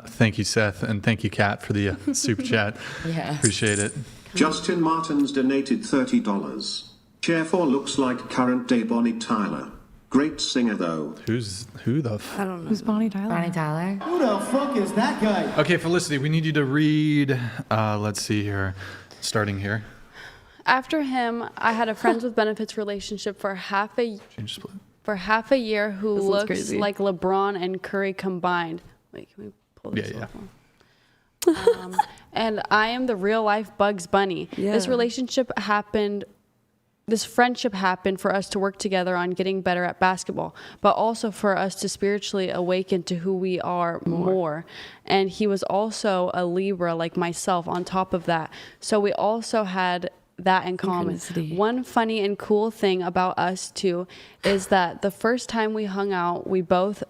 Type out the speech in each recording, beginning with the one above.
Thank you, Seth, and thank you, Kat, for the super chat. Yeah. Appreciate it. Justin Martins donated $30. Chair 4 looks like current day Bonnie Tyler. Great singer though. Who the I don't know. Who's Bonnie Tyler? Bonnie Tyler. Who the fuck is that guy? Okay, Felicity, we need you to read, let's see here, starting here. After him, I had a friends with benefits relationship for half a year who This looks crazy. like LeBron and Curry combined. Wait, can we pull this Yeah, off? And I am the real life Bugs Bunny. Yeah. This friendship happened for us to work together on getting better at basketball, but also for us to spiritually awaken to who we are more. And he was also a Libra like myself on top of that. So we also had that in common. Synchronicity. One funny and cool thing about us two is that the first time we hung out, we both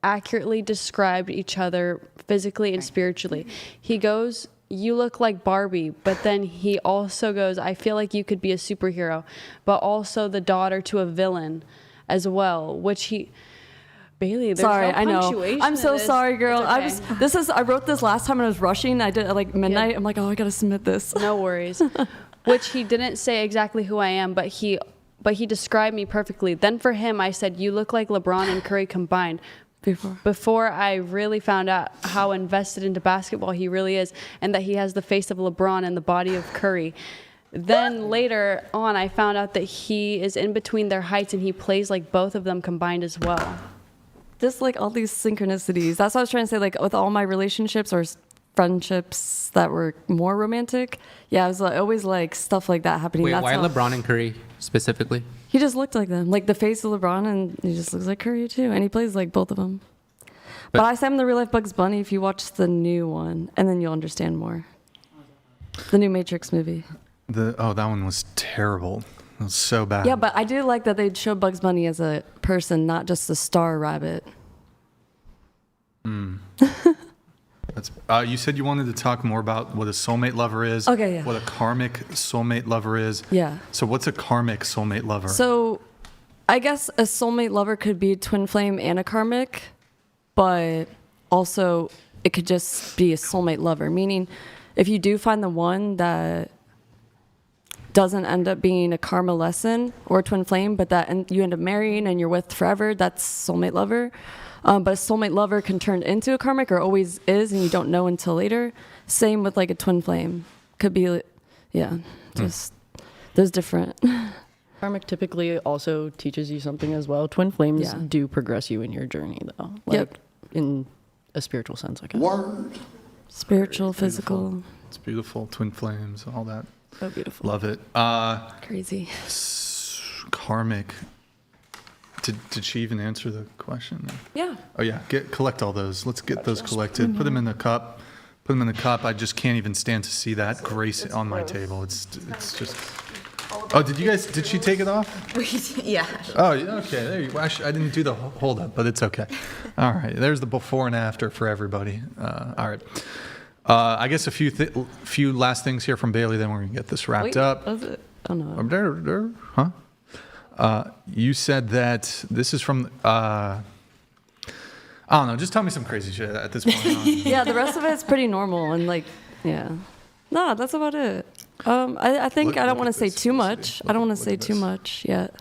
accurately described each other physically and spiritually. He goes, "You look like Barbie," but then he also goes, "I feel like you could be a superhero, but also the daughter to a villain as well," which he... Bailey, there's Sorry, no I know. punctuation I'm to so this. sorry, girl. It's okay. I wrote this last time and I was rushing. I did it at like midnight. Yeah. I'm like, oh, I gotta submit this. No worries. Which he didn't say exactly who I am, but he described me perfectly. Then for him, I said, "You look like LeBron and Curry combined." Before I really found out how invested into basketball he really is, and that he has the face of LeBron and the body of Curry. Then later on, I found out that he is in between their heights and he plays like both of them combined as well. Just like all these synchronicities. That's what I was trying to say. Like with all my relationships or friendships that were more romantic, yeah, it was like, always like stuff like that happening. Wait, That's why how- LeBron and Curry specifically? He just looked like them, like the face of LeBron, and he just looks like Curry too, and he plays like both of them. But I say I'm the real life Bugs Bunny if you watch the new one, and then you'll understand more. The new Matrix movie. That one was terrible. It was so bad. Yeah, but I do like that they'd show Bugs Bunny as a person, not just a star rabbit. That's, you said you wanted to talk more about what a soulmate lover is. Okay, yeah. What a karmic soulmate lover is. Yeah. So what's a karmic soulmate lover? So I guess a soulmate lover could be a twin flame and a karmic, but also it could just be a soulmate lover, meaning if you do find the one that doesn't end up being a karma lesson or a twin flame, but that you end up marrying and you're with forever, that's soulmate lover. But a soulmate lover can turn into a karmic or always is, and you don't know until later. Same with like a twin flame. Could be, yeah, just there's different. Karmic typically also teaches you something as well. Twin flames Yeah. do progress you in your journey, though. Yep. In a spiritual sense, I guess. Word. Spiritual, physical. It's beautiful. Twin flames, all that. So beautiful. Love it. Crazy. Karmic. Did she even answer the question? Yeah. Oh yeah, collect all those. Let's get those collected. Put them in the cup. Put them in the cup. I just can't even stand to see that grace on my table. It's just. Oh, did she take it off? Yeah. Oh, yeah, okay. There you go. I didn't do the hold up, but it's okay. All right. There's the before and after for everybody. All right. I guess a few last things here from Bailey, then we're gonna get this wrapped up. Was it? Oh no. Huh? You said that this is from. I don't know. Just tell me some crazy shit at this point. Yeah, the rest of it's pretty normal and like, yeah. No, that's about it. I think I don't want to say too much. I don't want to say too much yet.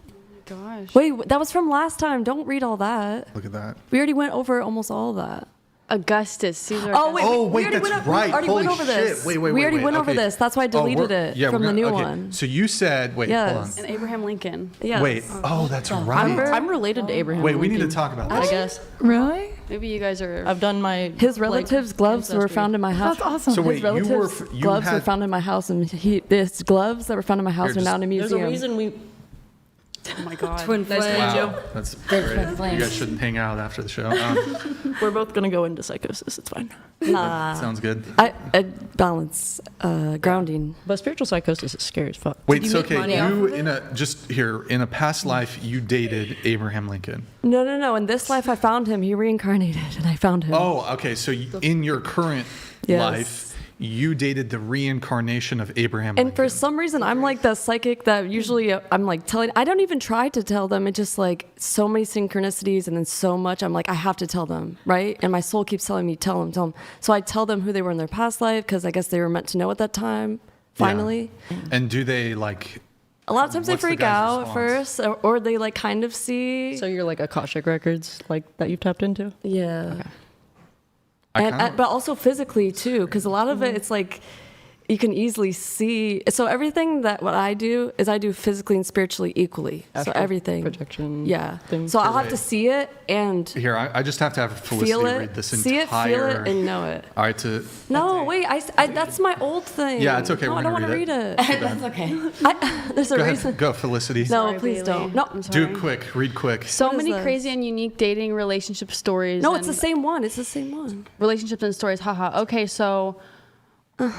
Gosh. Wait, that was from last time. Don't read all that. Look at that. We already went over almost all of that. Augustus, Caesar. Oh wait, Oh, we wait, already that's we right. already Holy went over this. shit. Wait, we already went over okay. this. That's why I deleted it from the new one. So you said, wait, Yes. hold on. And Abraham Lincoln. Yes. Wait, oh, that's right. I'm related to Abraham. Wait, we need to Lincoln, talk about I this. guess. Really? Maybe you guys are. I've done my. His relatives' gloves were found in my house. That's awesome. So wait, His relatives' gloves were found in my house, and his gloves that were found in my house Here, are now in a There's a museum. reason we. Oh my God. Twin flame. Wow, that's great. You flames. guys shouldn't hang out after the show. We're both gonna go into psychosis. It's fine. Nah, Sounds good. I balance, grounding. But spiritual psychosis is scary as fuck. Wait, you so make money okay, off you of in a past life you dated Abraham Lincoln. No. In this life, I found him. He reincarnated, and I found him. Oh, okay. So in your current Yes. life, you dated the reincarnation of Abraham And for Lincoln. some reason, I'm like the psychic that usually I'm like telling. I don't even try to tell them. It's just like so many synchronicities, and then so much. I'm like, I have to tell them, right? And my soul keeps telling me, tell them, tell them. So I tell them who they were in their past life because I guess they were meant to know at that time. Finally, And do they like? a lot of times they What's the freak guy's out at response? first, or they like kind of see. So you're like Akashic records, like that you've tapped into. Yeah. I And, kinda- but also physically too, because a lot of it, it's like you can easily see. So everything that what I do is I do physically and spiritually equally. So Astral everything, projection yeah. things. So I'll have Wait. to see it and Here, I just have to have Felicity feel it, read this see entire. it, feel it, and know it. All right, to No, wait, I that's my old thing. Yeah, it's okay, No, we're I don't want gonna to read read it. it. That's okay. There's a go reason. ahead, go Felicity. No, Sorry, please Bailey. don't. No, I'm Do sorry. it quick. Read quick. So What is many this? crazy and unique dating relationship stories. no, it's the and same one. It's the same one. relationships and stories. Haha. Okay, so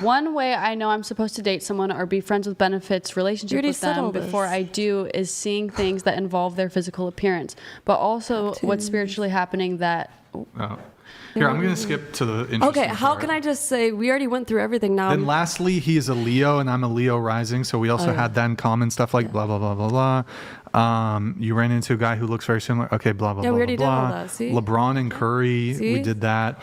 one way I know I'm supposed to date someone or be friends with benefits relationship already with said all them this. before I do is seeing things that involve their physical appearance, but also what's spiritually happening that. Oh. Here, I'm going to skip to the interesting Okay, how part. can I just say we already went through everything now? Then lastly, he is a Leo and I'm a Leo rising, so we also had that in common. Stuff like blah blah blah blah blah. You ran into a guy who looks very similar. Okay, blah blah Yeah, blah. we already did blah, all blah. that, see? LeBron and Curry, we See? did that.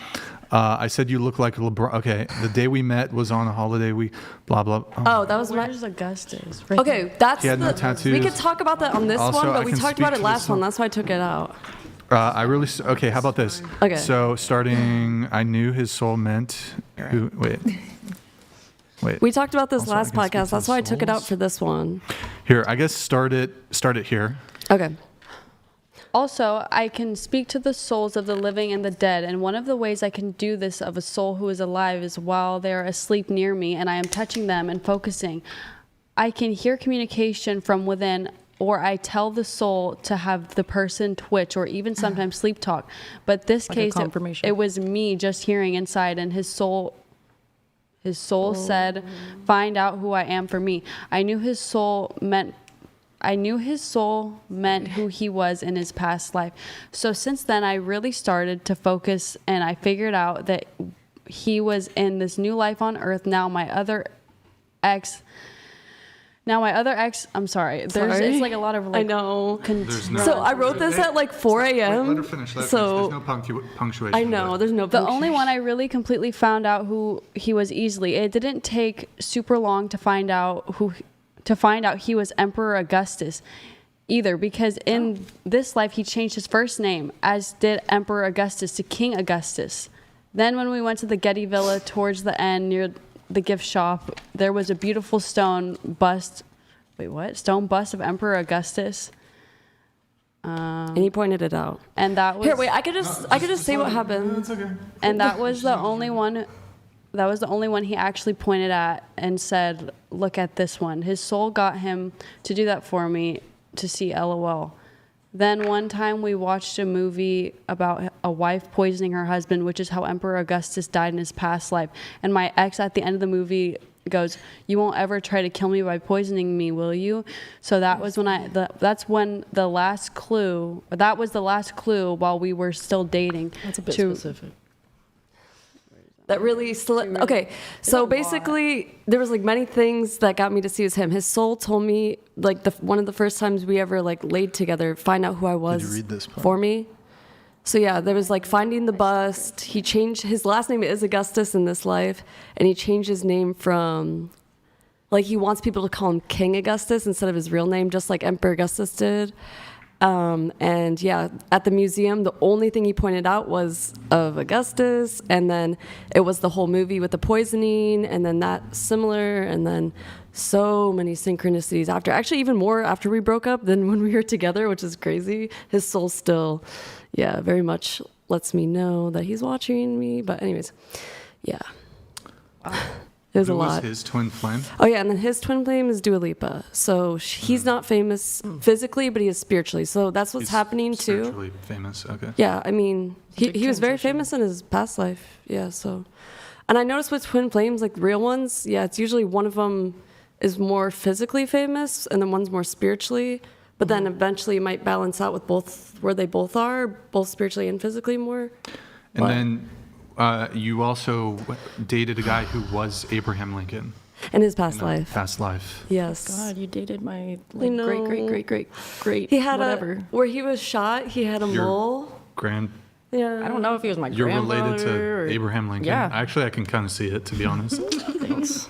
I said you look like LeBron. Okay, the day we met was on a holiday. We blah blah. Oh, that was my. Where's Augustus? Right Okay, that's He had no the. tattoos. We could talk about that on this Also, one, I but we can talked speak about it to the last one. song. That's why I took it out. Okay, how about this? Okay. So starting, I knew his soul meant. Who? Wait. We talked about this Also, I last can speak podcast. to That's the why I took it out souls. for this one. Here, I guess start it here. Okay. Also, I can speak to the souls of the living and the dead, and one of the ways I can do this of a soul who is alive is while they are asleep near me and I am touching them and focusing. I can hear communication from within, or I tell the soul to have the person twitch or even sometimes sleep talk. But this Like a case, confirmation. it was me just hearing inside, and his soul said, "Find out who I am for me." I knew his soul meant who he was in his past life. So since then, I really started to focus, and I figured out that he was in this new life on Earth. Now my other ex. I'm sorry. It's like a lot of like. I know. There's no. So I wrote this at like 4 a.m. Let her finish. So There's no punctuation. I know there's no. The only one I really completely found out who he was easily. It didn't take super long to find out he was Emperor Augustus either, because in this life he changed his first name, as did Emperor Augustus, to King Augustus. Then when we went to the Getty Villa towards the end near the gift shop, there was a beautiful stone bust of Emperor Augustus. And he pointed it out. And that was Here, wait. I could just say what happened. It's okay. And that was the only one. That was the only one he actually pointed at and said, "Look at this one." His soul got him to do that for me, to see LOL. Then one time we watched a movie about a wife poisoning her husband, which is how Emperor Augustus died in his past life. And my ex at the end of the movie goes, "You won't ever try to kill me by poisoning me, will you?" So that was when that was the last clue while we were still dating. That's a bit to- specific. That really okay. So basically, there was like many things that got me to see it was him. His soul told me like one of the first times we ever like laid together, find out who I was read this part? for me. So yeah, there was like finding the bust. He changed his last name is Augustus in this life, and he changed his name from like he wants people to call him King Augustus instead of his real name, just like Emperor Augustus did. And yeah, at the museum, the only thing he pointed out was of Augustus, and then it was the whole movie with the poisoning, and then that similar, and then so many synchronicities after, actually even more after we broke up than when we were together, which is crazy. His soul still, yeah, very much lets me know that he's watching me. But anyways, yeah. It was Who a was lot. his twin flame? Oh yeah, and then his twin flame is Dua Lipa. So he's not famous physically, but he is spiritually. So that's what's He's happening too. Spiritually famous. Okay. Yeah, I mean, he was very transition. famous in his past life. Yeah, so, and I noticed with twin flames, like real ones, yeah, it's usually one of them is more physically famous, and then one's more spiritually. But then eventually, it might balance out with both, where they both are, both spiritually and physically more. And But- then you also dated a guy who was Abraham Lincoln In his past in a life. past life. Yes. God, you dated my I know. great. He had whatever. where he was shot, he had a Your mole. Grand. Yeah. I don't know if he was my You're related to grandfather or- Abraham Lincoln. Yeah. Actually, I can kind of see it, to be honest. Thanks.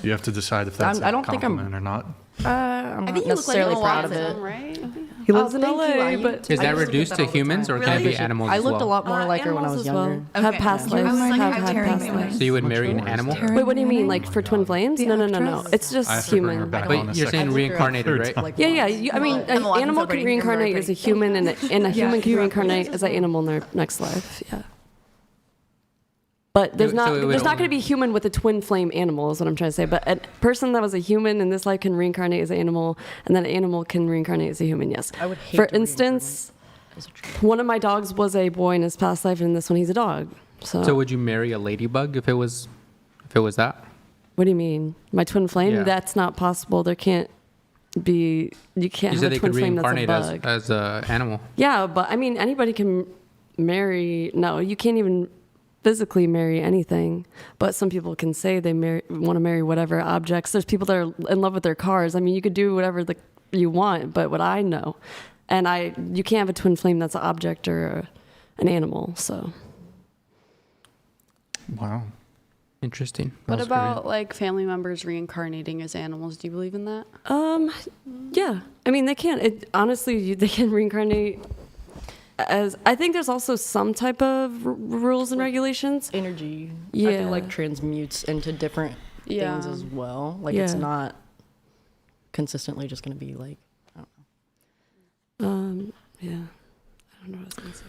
You have to decide if that's I a don't think I'm- compliment or not. I'm not think you look like necessarily a proud lot of of it. Right? He lives Oh, in thank you. LA, I but used Is I that used to get reduced that to all the humans, time. or can it be Really? animals I as looked a well? lot more like her when I animals was as well. younger. Have past Okay. I was lives. like, have I've had Terry past Manning. lives. So you would Which marry an one is animal? that? Wait, what do you mean? Oh Like my for twin God. flames? The No. actress? It's I have just to bring her human. back But on a you're saying second. reincarnated, right? Like, Yeah, yeah. I mean, Emma an Watson's animal can already- reincarnate as a human, and a human can you are. reincarnate as an animal in their next life. Yeah. But there's So not it would there's not only- going to be human with a twin flame animal is what I'm trying to say. But a person that was a human in this life can reincarnate as an animal, and then an animal can reincarnate as a human. Yes. I would hate For to instance, as a tree. one of my dogs was a boy in his past life, and in this one he's a dog. So would you marry a ladybug if it was that? What do you mean? My twin flame? Yeah. That's not possible. There can't be. You can't You have said a they twin could flame that's a reincarnate bug. as a animal. Yeah, but I mean, anybody can marry. No, you can't even physically marry anything. But some people can say they want to marry whatever objects. There's people that are in love with their cars. I mean, you could do whatever you want. But what I know, you can't have a twin flame that's an object or an animal. So Wow. Interesting. What That's about like family members reincarnating as animals? Do you believe in that? yeah, I mean, they can. Honestly, they can reincarnate. As I think there's also some type of rules and regulations. Energy, I Yeah. feel like transmutes into different Yeah. things as well. Like it's Yeah. not consistently just going to be like, I don't know. Yeah, I don't know what I was gonna say.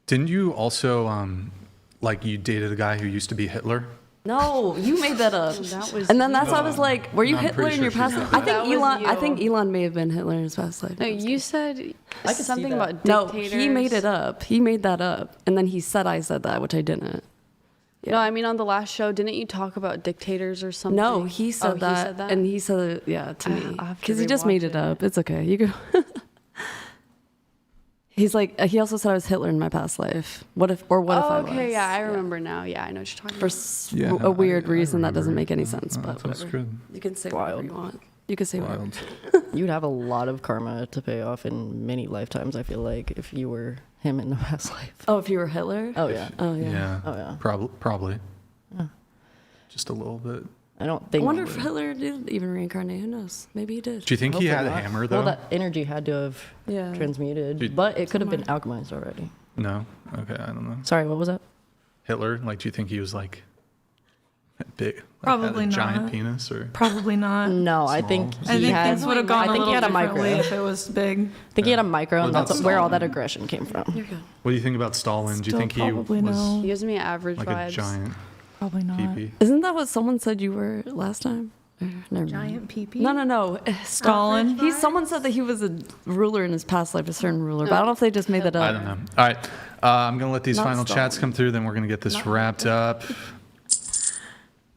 Didn't you also, like, you dated a guy who used to be Hitler? No, you made that up. That was And then that's why I was like, were you No, I'm Hitler pretty in your sure past she's life? not. I think That was Elon. I you. think Elon may have been Hitler in his past life. No, you said I could see something that. about No, dictators. he made it up. He made that up, and then he said I said that, which I didn't. No, I mean on the last show, didn't you talk about dictators or something? No, he said, Oh, that, He said that? and he said it, yeah, to me I'll have to because he just made rewatch it it. up. It's okay. You go. He's like, he also said I was Hitler in my past life. What if I Oh, was? okay, yeah, I remember now. Yeah, I know what you're talking For about. a weird reason that remember. doesn't make any sense, Oh, but that's whatever. good. You can say whatever you want. You can say whatever. Wild. You'd have a lot of karma to pay off in many lifetimes, I feel like, if you were him in the past life. Oh, if you were Hitler? Oh, yeah. Oh, yeah. Yeah. Oh, yeah. Probably. Just a little bit. I don't I think. wonder if Hitler did even reincarnate. Who knows? Maybe he did. Do you think he Hopefully had a not. hammer, though? Well, that energy had to have Yeah. transmuted, Dude. but it could have been alchemized already. No? Okay, I don't know. Sorry, what was that? Hitler, like, do you think he was, like, big? Like, Probably had a giant not. penis, or? Probably not. No, I think Small. he I think had. things would have gone I a think little he had a differently micro. if it was big. I think he had a micro, and What about that's where all that Stalin? aggression came from. You're good. What do you think about Stalin? Do you Still think he probably was no. He gives me average like vibes. a giant Probably not. peepee? Isn't that what someone said you were last time? Never mind. Giant peepee? No. Stalin? Someone said that he was a ruler in his past life, a certain ruler, but I don't know if they just made that up. I don't know. All right. I'm going to let these Not final Stalin. chats come through, then we're going to get this wrapped up.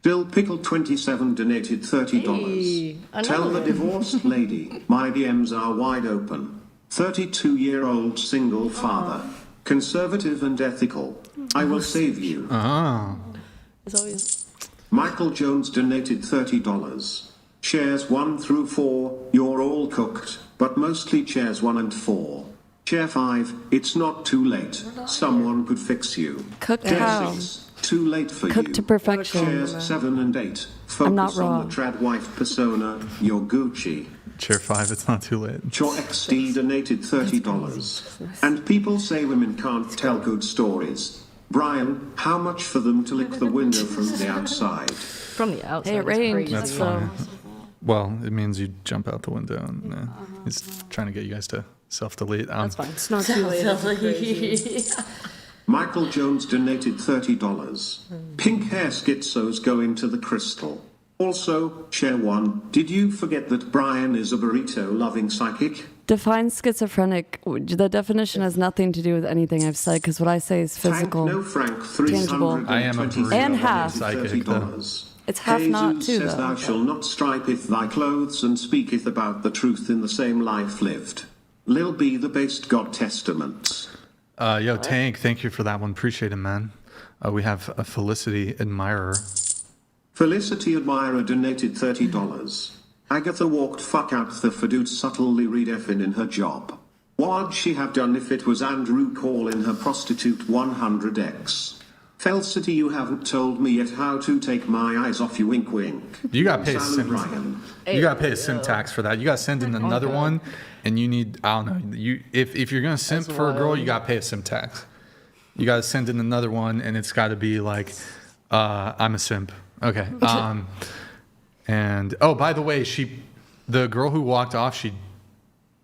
Dill Pickle 27 donated $30. Tell the divorced lady my DMs are wide open. 32-year-old single father. Conservative and ethical. I will save you. Oh. It's always Michael Jones donated $30. Shares 1 through 4, you're all cooked, but mostly chairs 1 and 4. Chair 5, it's not too late. Someone could fix you. cooked Chair how? 6, too late for Cooked you. to perfection. Chairs 7 and 8, I'm not focus on wrong. the trad wife persona, you're Gucci. Chair 5, it's not too late. Chor XD donated $30. And people say women can't tell good stories. Brian, how much for them to lick the window from the outside? From the outside. Hey, it is rained. crazy. That's So- fine. Well, it means you jump out the window. And, he's trying to get you guys to self-delete. That's fine. It's not too late. Michael Jones donated $30. Pink hair schizos go into the crystal. Also, share 1, did you forget that Brian is a burrito-loving psychic? Define schizophrenic. The definition has nothing to do with anything I've said, because what I say is physical. Frank No Frank tangible. 323 I am a burrito And half. psychic, $30. It's half Jesus not too, says though. thou shalt not stripeth thy clothes and speaketh about the truth in the same life lived. Lil B the based God testaments. Yo, Tank, thank you for that one. Appreciate it, man. We have a Felicity Admirer. Felicity Admirer donated $30. Agatha walked fuck out the Fadoot subtly redefin in her job. What'd she have done if it was Andrew calling her prostitute 100x? Felicity, you haven't told me yet how to take my eyes off you, wink wink. You gotta pay a Salute, sim. Ryan. You gotta pay a sim tax for that. You gotta send in another one, and you need, I don't know. If you're gonna simp for a girl, you gotta pay a sim tax. You gotta send in another one, and it's gotta be like, I'm a simp. Okay. And oh, by the way, the girl who walked off, she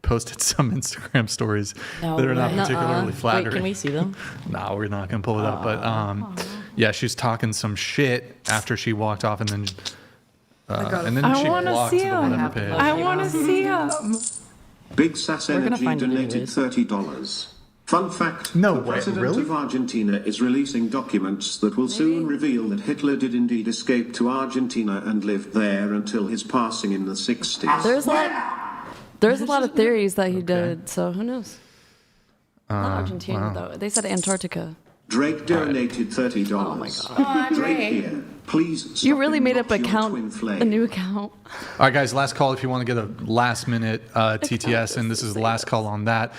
posted some Instagram stories that are not particularly flattering. Wait, can we see them? No, we're not gonna pull it up. But yeah, she's talking some shit after she walked off, and then I she want to blocked see the him. whatever page. I want to see him. Big Sass We're gonna Energy find it donated anyways. $30. Fun fact, No the way, president really? of Argentina is releasing documents that will soon reveal that Hitler did indeed escape to Argentina and lived there until his passing in the 60s. There's a lot of theories that he did, so who knows? Not Argentina, though. They said Antarctica. Drake donated $30. Oh my god. Drake here. Please stop You really and made up knock your twin a flame. new account. All right, guys, last call if you want to get a last minute TTS, and this is the last call on that.